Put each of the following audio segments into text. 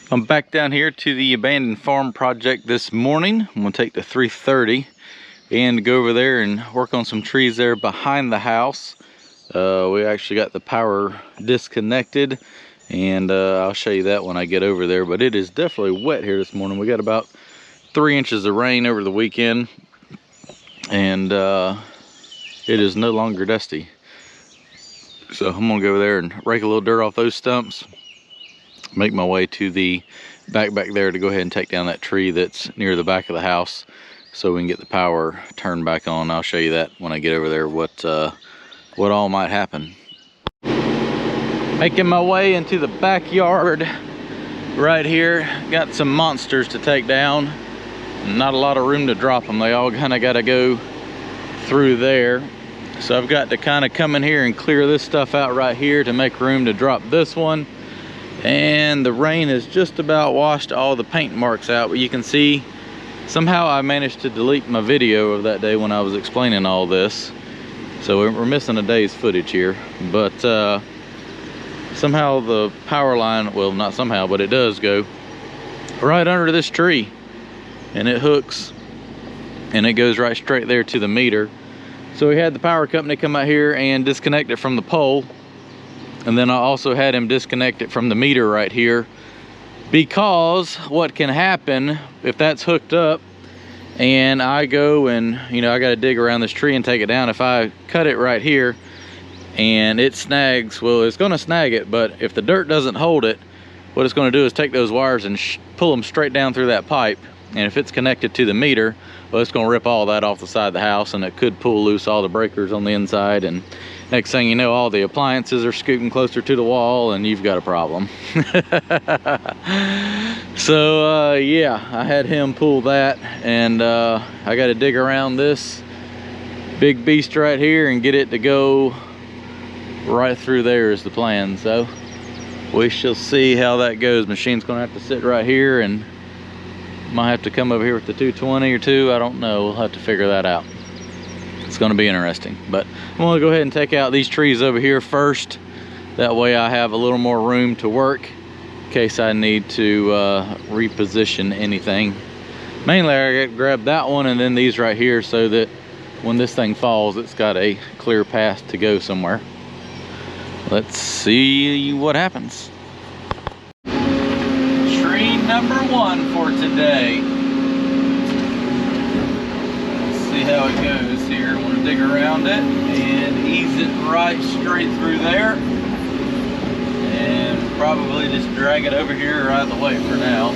I'm back down here to the abandoned farm project this morning. I'm gonna take the 330 and go over there and work on some trees there behind the house. We actually got the power disconnected, and I'll show you that when I get over there. But it is definitely wet here this morning. We got about 3 inches of rain over the weekend, and it is no longer dusty. So I'm gonna go over there and rake a little dirt off those stumps, make my way to the back there to go ahead and take down that tree that's near the back of the house so we can get the power turned back on. I'll show you that when I get over there, what all might happen. Making my way into the backyard right here. Got some monsters to take down. Not a lot of room to drop them. They all kind of got to go through there. So I've got to kind of come in here and clear this stuff out right here to make room to drop this one. And the rain has just about washed all the paint marks out, but you can see somehow I managed to delete my video of that day when I was explaining all this. So we're missing a day's footage here, but somehow the power line, well, not somehow, but it does go right under this tree, and it hooks and it goes right straight there to the meter. So we had the power company come out here and disconnect it from the pole. And then I also had him disconnect it from the meter right here, because what can happen if that's hooked up and I go and, you know, I got to dig around this tree and take it down. If I cut it right here and it snags, well, it's going to snag it, but if the dirt doesn't hold it, what it's going to do is take those wires and pull them straight down through that pipe. And if it's connected to the meter, well, it's going to rip all that off the side of the house, and it could pull loose all the breakers on the inside, and next thing you know, all the appliances are scooting closer to the wall and you've got a problem. So yeah, I had him pull that, and I got to dig around this big beast right here and get it to go right through there is the plan. So we shall see how that goes. Machine's gonna have to sit right here, and might have to come over here with the 220 or 2, I don't know. We'll have to figure that out. It's going to be interesting, but I'm going to go ahead and take out these trees over here first. That way I have a little more room to work in case I need to reposition anything. Mainly I grab that one and then these right here, so that when this thing falls, it's got a clear path to go somewhere. Let's see what happens. Tree number 1 for today. See how it goes here. I'm going to dig around it and ease it right straight through there, and probably just drag it over here right the way for now.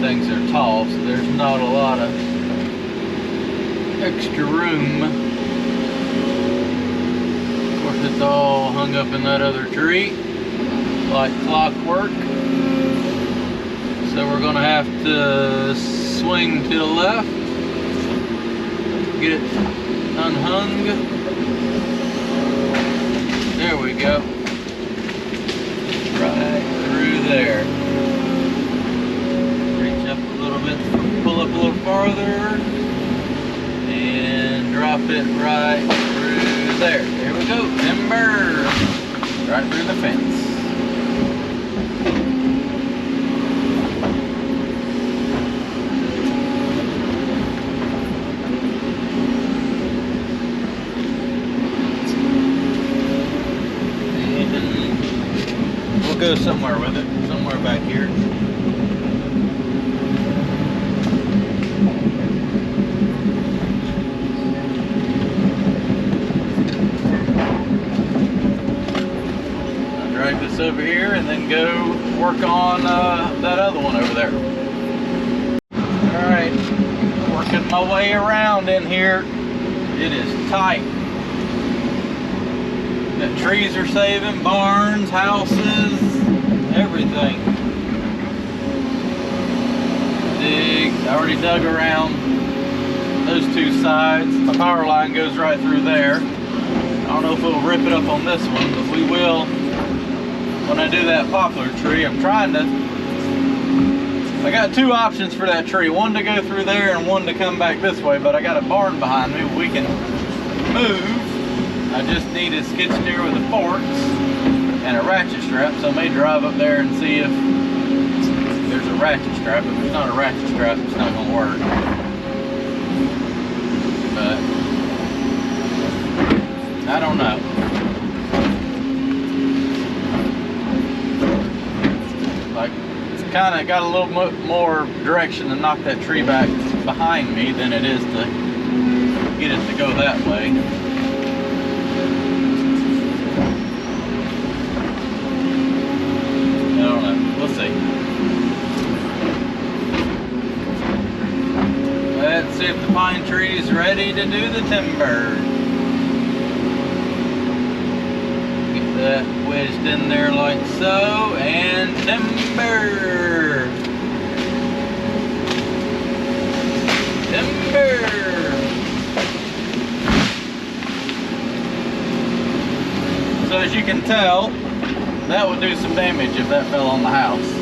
Things are tall, so there's not a lot of extra room. Of course, it's all hung up in that other tree like clockwork, so we're gonna have to swing to the left, get it unhung. There we go, right through there. Pull up a little farther and drop it right through there. There we go, timber, right through the fence. And we'll go somewhere with it, somewhere back here. Drag this over here and then go work on that other one over there. Alright, working my way around in here. It is tight. Got trees are saving, barns, houses, everything. already dug around those two sides. My power line goes right through there. I don't know if we'll rip it up on this one, but we will when I do that poplar tree. I'm trying to, I got two options for that tree. One to go through there and one to come back this way, but I got a barn behind me we can move. I just need a skid steer with the forks and a ratchet strap, so I may drive up there and see if there's a ratchet strap. If there's not a ratchet strap, it's not going to work. But I don't know. Like, it's kind of got a little more direction to knock that tree back behind me than it is to get it to go that way. I don't know. We'll see. Let's see if the pine tree is ready to do the timber. Get that wedged in there like so, and timber! Timber! So as you can tell, that would do some damage if that fell on the house.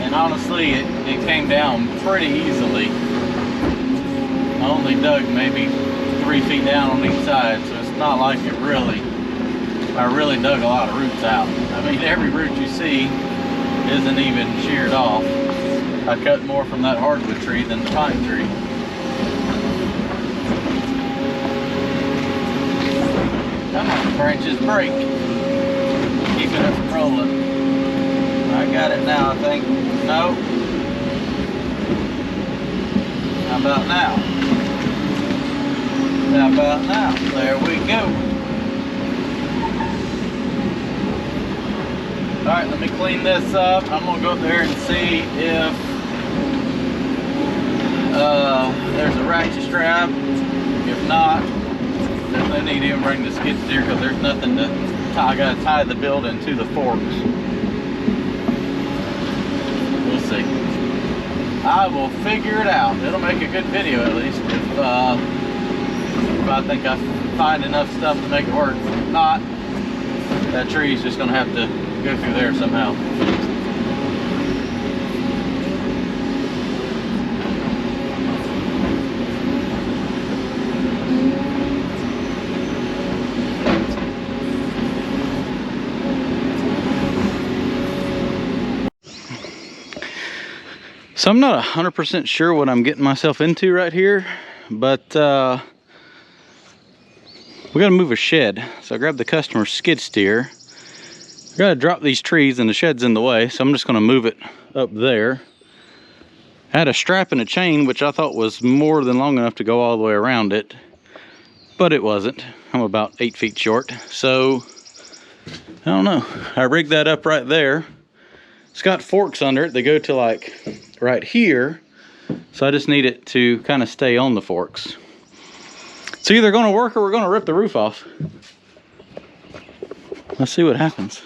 And honestly, it came down pretty easily. I only dug maybe 3 feet down on each side, so it's not like I really dug a lot of roots out. I mean, every root you see isn't even sheared off. I cut more from that hardwood tree than the pine tree. Come on, branches, break. Keeping it from rolling. I got it now, I think. No. How about now? How about now? There we go. Alright, let me clean this up. I'm going to go up there and see if there's a ratchet strap. If not, definitely need to even bring the skid steer because there's nothing to tie. I got to tie the building to the forks. We'll see. I will figure it out. It'll make a good video at least if I think I find enough stuff to make it work. If not, that tree is just going to have to go through there somehow. So I'm not 100% sure what I'm getting myself into right here, but we gotta move a shed. So I grabbed the customer's skid steer. I gotta drop these trees and the shed's in the way, so I'm just gonna move it up there. I had a strap and a chain, which I thought was more than long enough to go all the way around it, but it wasn't. I'm about 8 feet short, so I don't know. I rigged that up right there. It's got forks under it. They go to like right here, so I just need it to kind of stay on the forks. It's either going to work or we're going to rip the roof off. Let's see what happens.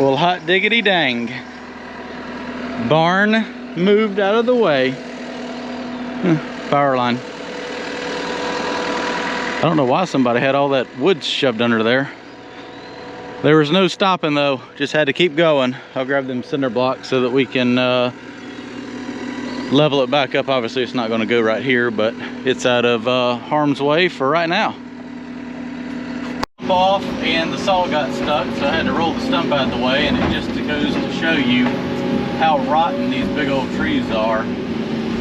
Well, hot diggity dang. Barn moved out of the way. Power line. I don't know why somebody had all that wood shoved under there. There was no stopping though, just had to keep going. I'll grab them cinder blocks so that we can level it back up. Obviously it's not gonna go right here, but it's out of harm's way for right now. Off and the saw got stuck, so I had to roll the stump out of the way, and it just goes to show you how rotten these big old trees are.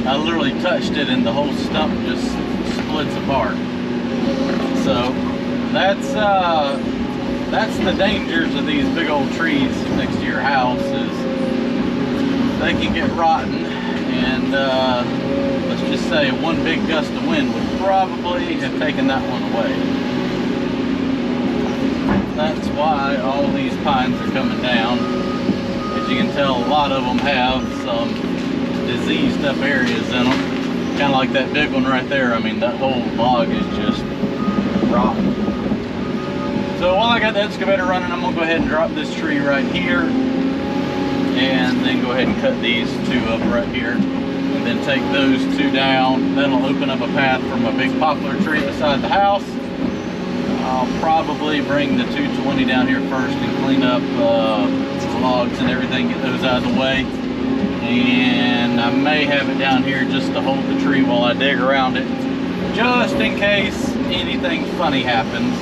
I literally touched it and the whole stump just splits apart. So that's the dangers of these big old trees next to your house, is they can get rotten, and let's just say one big gust of wind would probably have taken that one away. That's why all these pines are coming down. As you can tell, a lot of them have some diseased up areas in them. Kind of like that big one right there. I mean, that whole log is just rotten. So while I got the excavator running, I'm gonna go ahead and drop this tree right here, and then go ahead and cut these two up right here, and then take those two down. That'll open up a path from a big poplar tree beside the house. I'll probably bring the 220 down here first and clean up logs and everything, get those out of the way. And I may have it down here just to hold the tree while I dig around it, just in case anything funny happens.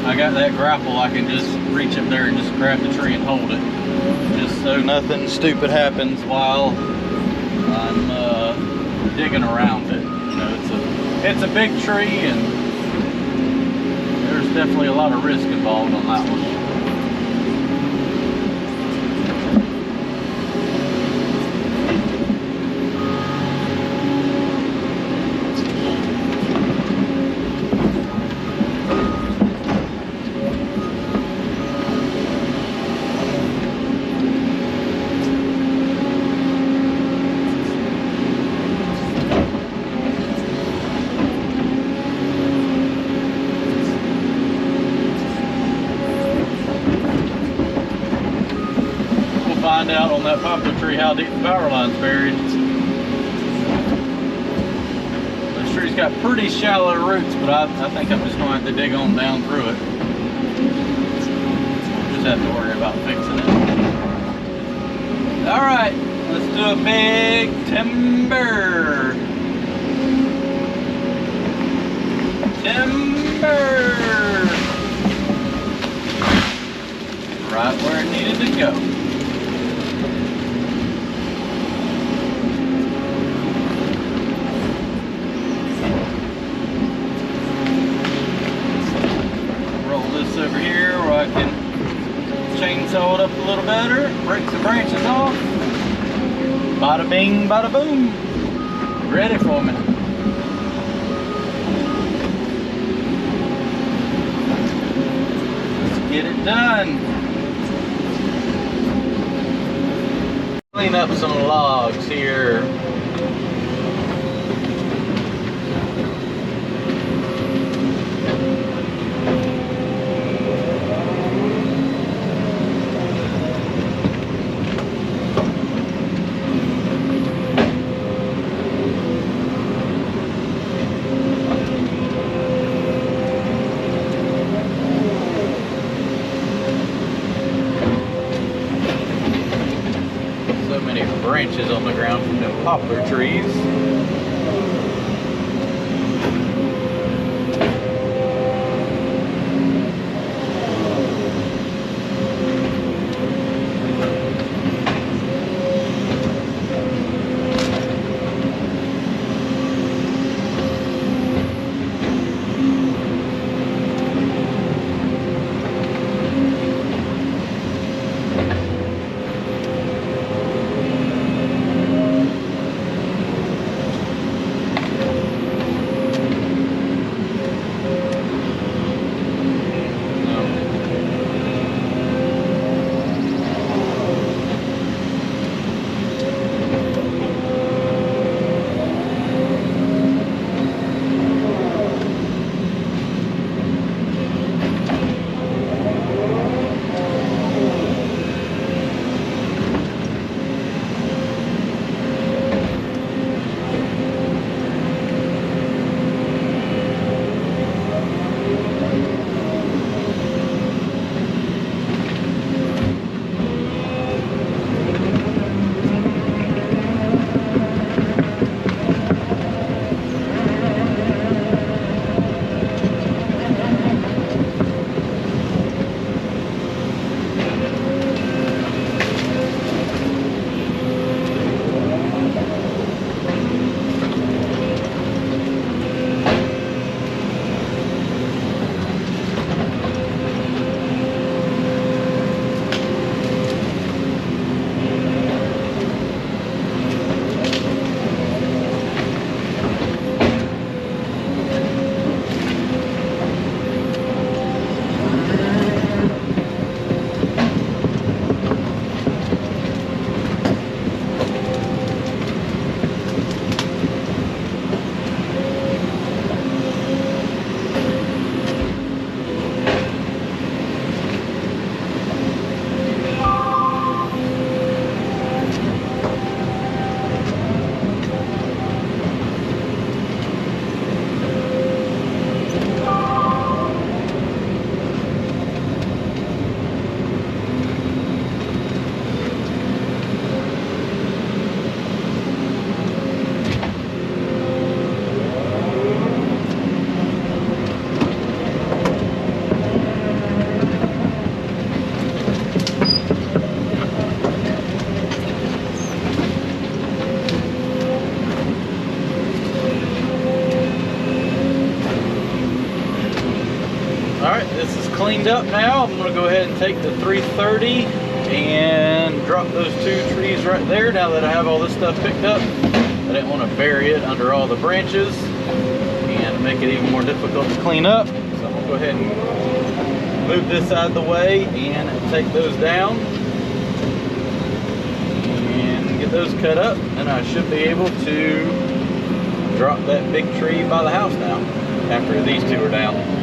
I got that grapple, I can just reach up there and just grab the tree and hold it, just so nothing stupid happens while I'm digging around it. You know, it's a big tree, and there's definitely a lot of risk involved on that one. Find out on that poplar tree how deep the power line's buried. This tree's got pretty shallow roots, but I think I'm just gonna have to dig on down through it. Just have to worry about fixing it. All right, let's do a big timber. Timber. Right where it needed to go. Over here where I can chainsaw it up a little better, break the branches off. Bada bing, bada boom. Ready for me. Let's get it done. Clean up some logs here. Branches on the ground from the poplar trees. cleaned up now, I'm gonna go ahead and take the 330 and drop those 2 trees right there. Now that I have all this stuff picked up, I didn't want to bury it under all the branches and make it even more difficult to clean up. So I'm gonna go ahead and move this out of the way and take those down and get those cut up, and I should be able to drop that big tree by the house now after these 2 are down.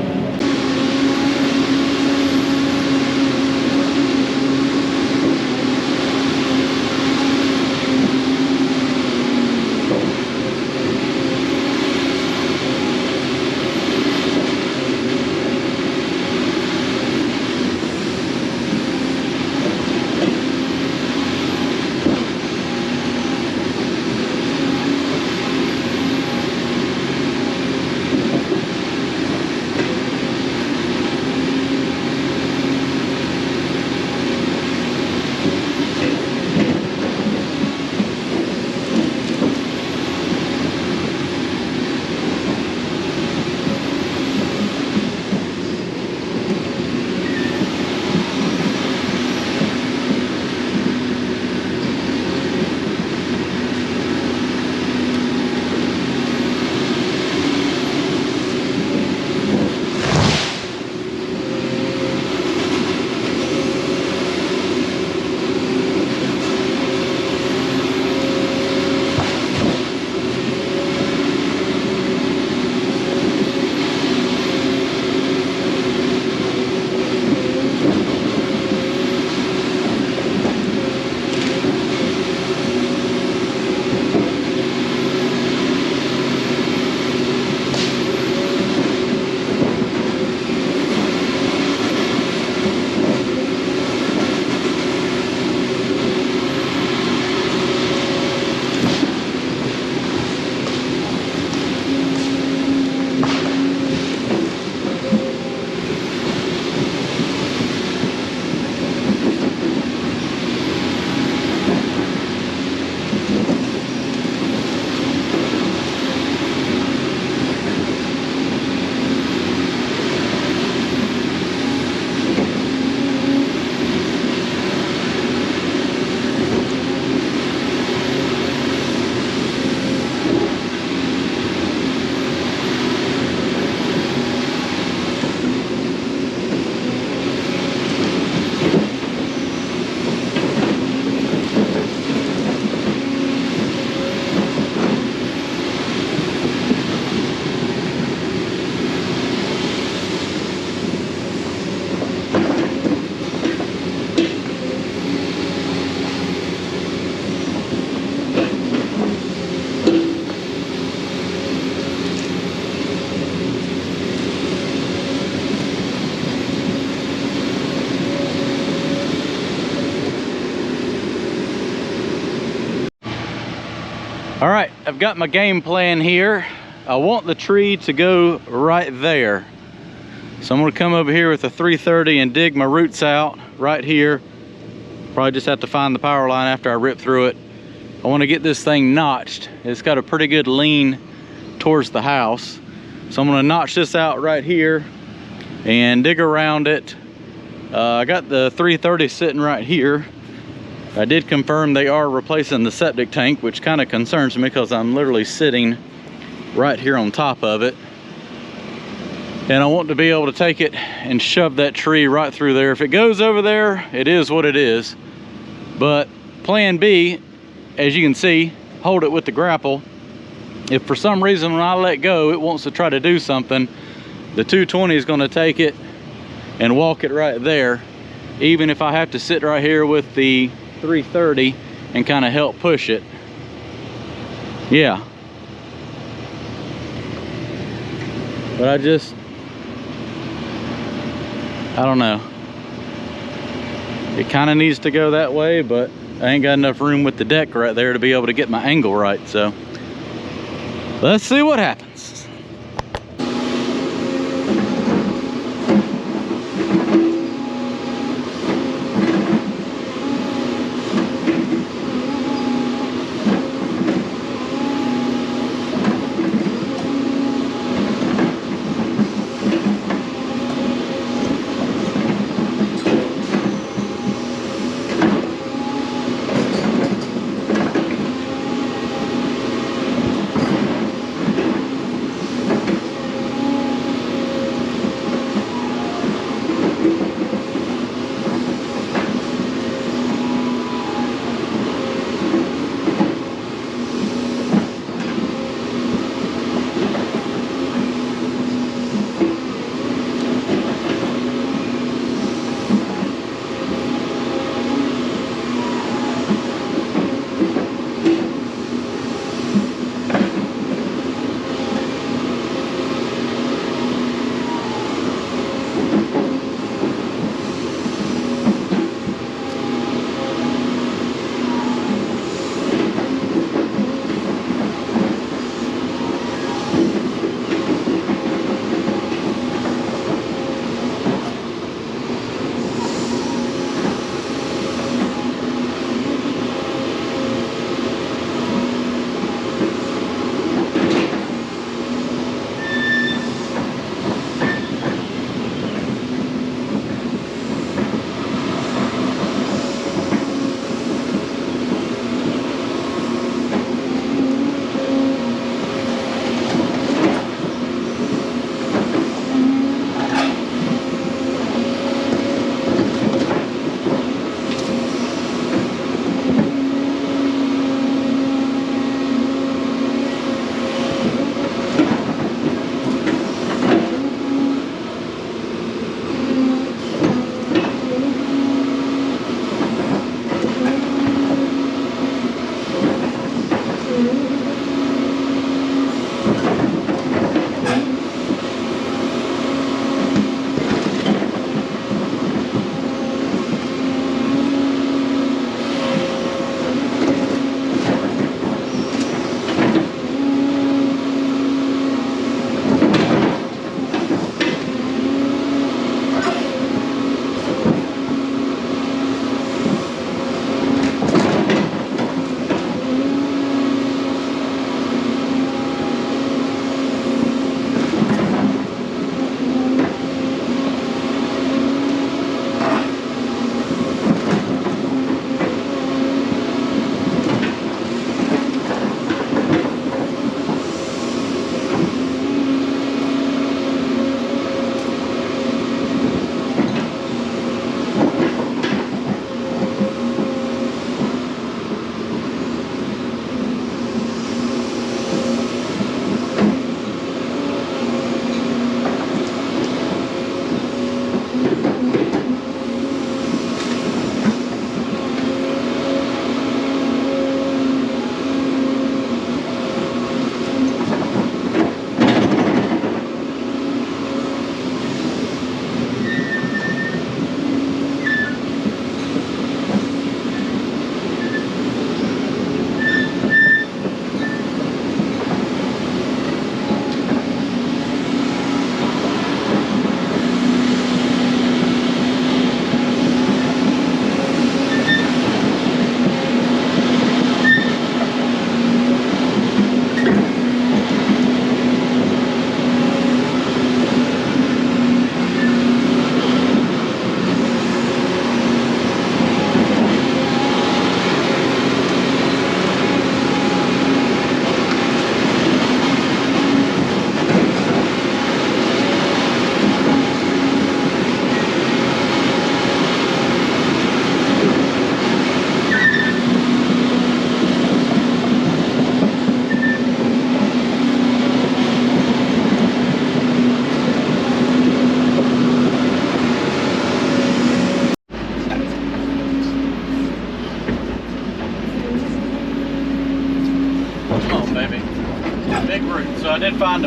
All right, I've got my game plan here. I want the tree to go right there. So I'm gonna come over here with a 330 and dig my roots out right here. Probably just have to find the power line after I rip through it. I wanna get this thing notched. It's got a pretty good lean towards the house. So I'm gonna notch this out right here and dig around it. I got the 330 sitting right here. I did confirm they are replacing the septic tank, which kind of concerns me because I'm literally sitting right here on top of it. And I want to be able to take it and shove that tree right through there. If it goes over there, it is what it is. But plan B, as you can see, hold it with the grapple. If for some reason when I let go, it wants to try to do something, the 220 is going to take it and walk it right there, even if I have to sit right here with the 330 and kind of help push it. Yeah. But I don't know. It kind of needs to go that way, but I ain't got enough room with the deck right there to be able to get my angle right, so let's see what happens.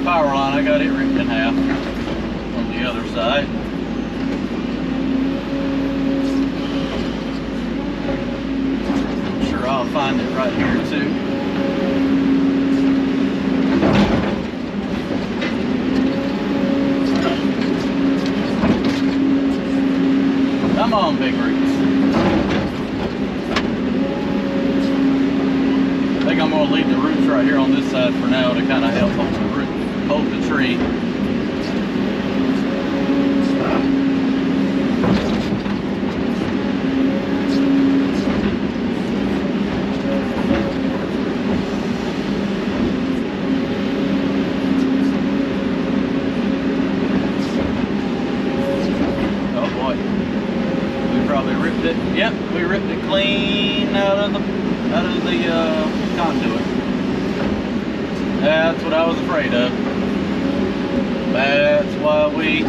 power line, I got it ripped in half on the other side. I'm sure I'll find it right here too. Come on, big roots. I think I'm going to leave the roots right here on this side for now to kind of help hold the tree. Oh boy, we probably ripped it. Yep, we ripped it clean out of the conduit. That's what I was afraid of. That's why we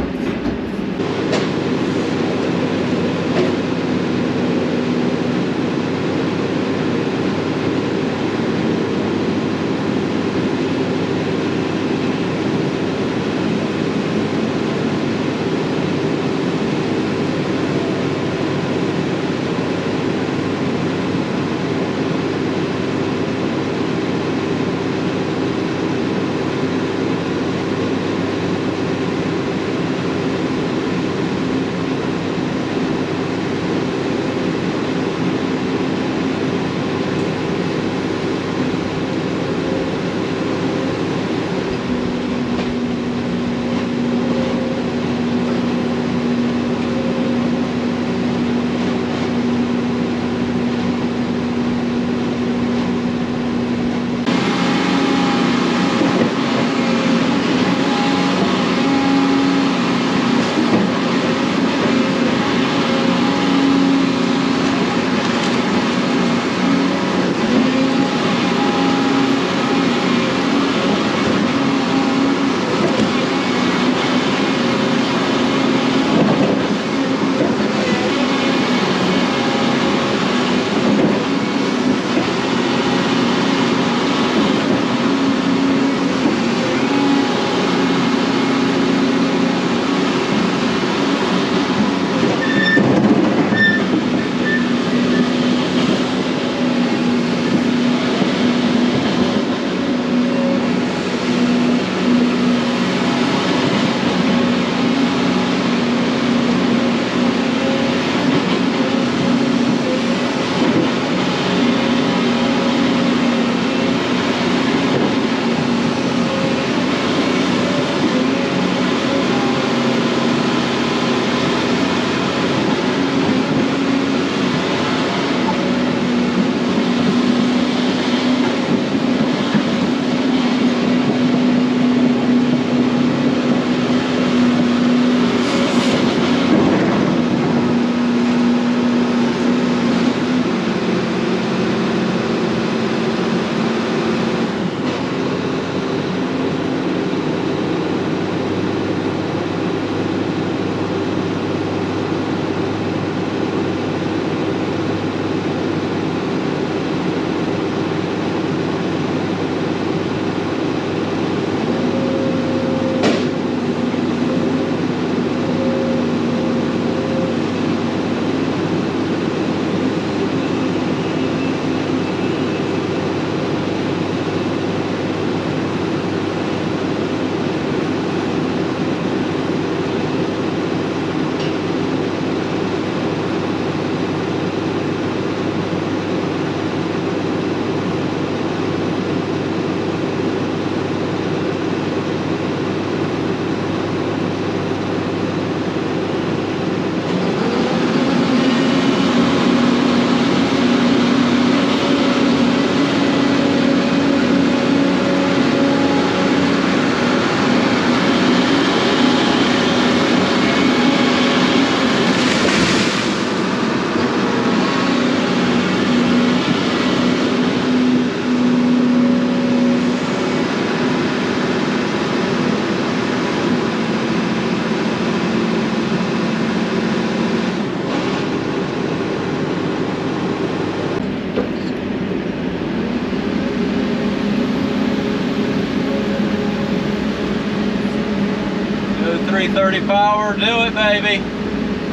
330 power. Do it, baby.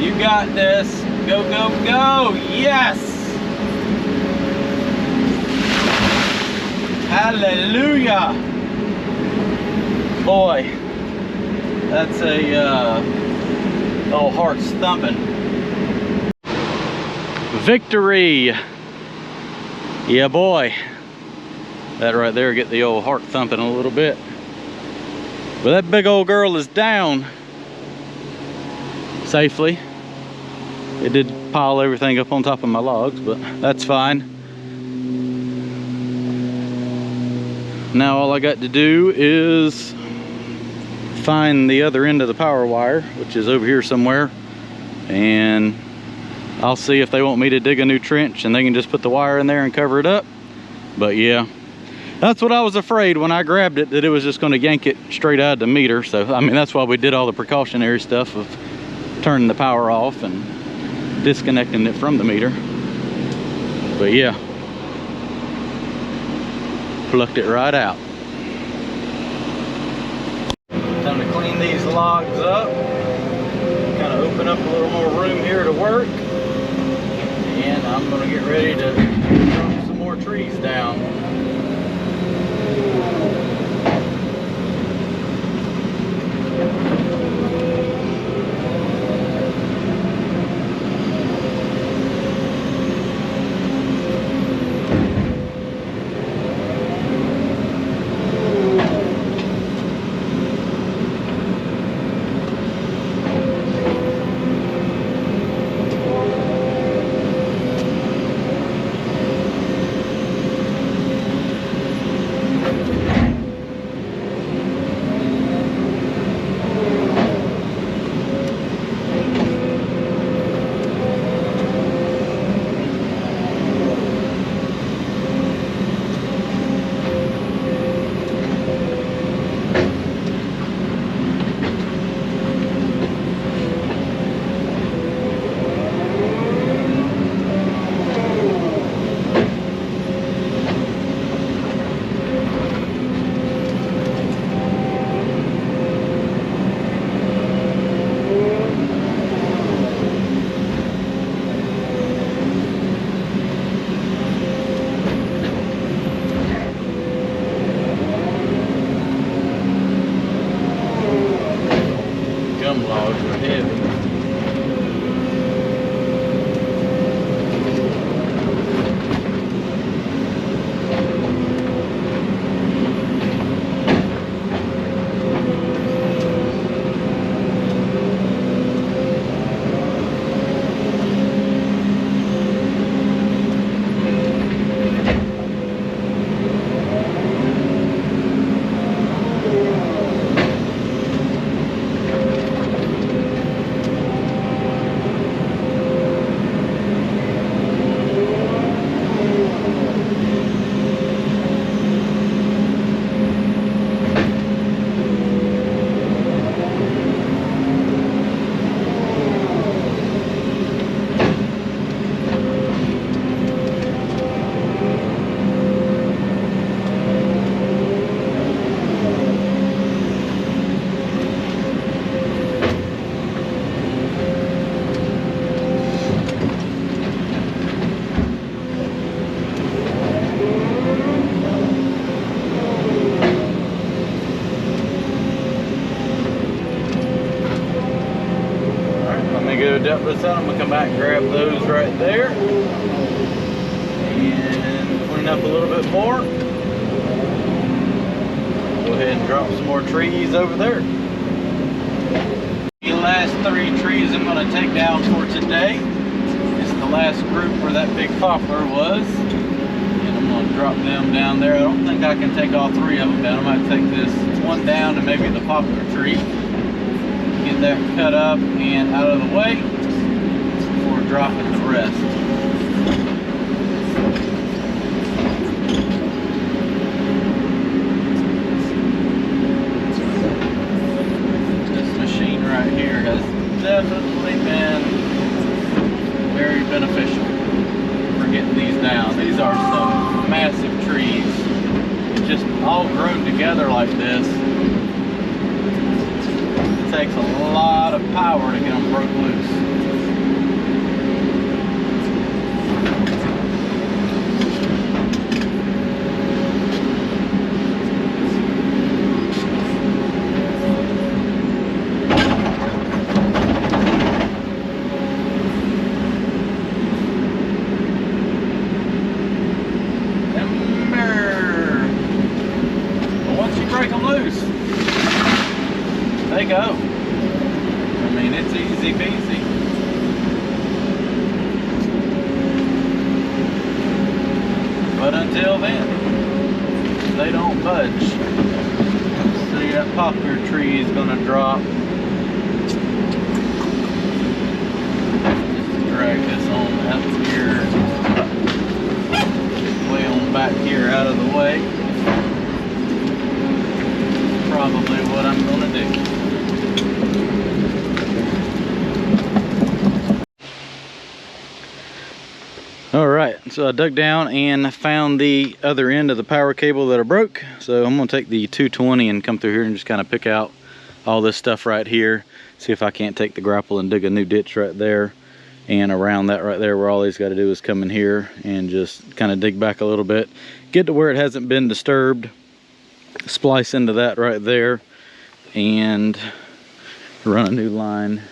You got this. Go, go, go. Yes. Hallelujah. Boy, that's a old heart's thumping. Victory. Yeah, boy. That right there get the old heart thumping a little bit. But that big old girl is down safely. It did pile everything up on top of my logs, but that's fine. Now all I got to do is find the other end of the power wire, which is over here somewhere, and I'll see if they want me to dig a new trench and they can just put the wire in there and cover it up. But yeah, that's what I was afraid when I grabbed it, that it was just going to yank it straight out of the meter. So I mean, that's why we did all the precautionary stuff of turning the power off and disconnecting it from the meter. But yeah, plucked it right out. Time to clean these logs up, kind of open up a little more room here to work, and I'm going to get ready to drop some more trees down. Logs were heavy. Dump this out. I'm gonna come back and grab those right there and clean up a little bit more. Go ahead and drop some more trees over there. The last 3 trees I'm gonna take down for today. It's the last group where that big poplar was, and I'm gonna drop them down there. I don't think I can take all 3 of them down. I might take this one down and maybe the poplar tree. Get that cut up and out of the way before dropping the rest. This machine right here has definitely been very beneficial for getting these down. These are some massive trees, just all grown together like this. takes a lot of power to get them broke loose. Break them loose, they go. I mean, it's easy peasy. But until then, they don't budge. See, that poplar tree is gonna drop. Just drag this on out here, way on back here out of the way. Probably what I'm gonna do. All right, so I dug down and found the other end of the power cable that I broke. So I'm gonna take the 220 and come through here and just kind of pick out all this stuff right here. See if I can't take the grapple and dig a new ditch right there. And around that right there, where all he's got to do is come in here and just kind of dig back a little bit. Get to where it hasn't been disturbed. Splice into that right there and run a new line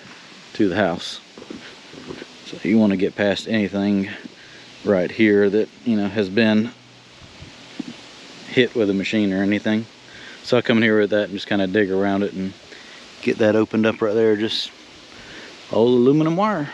to the house. So you want to get past anything right here that, you know, has been hit with a machine or anything. So I come in here with that and just kind of dig around it and get that opened up right there. Just old aluminum wire.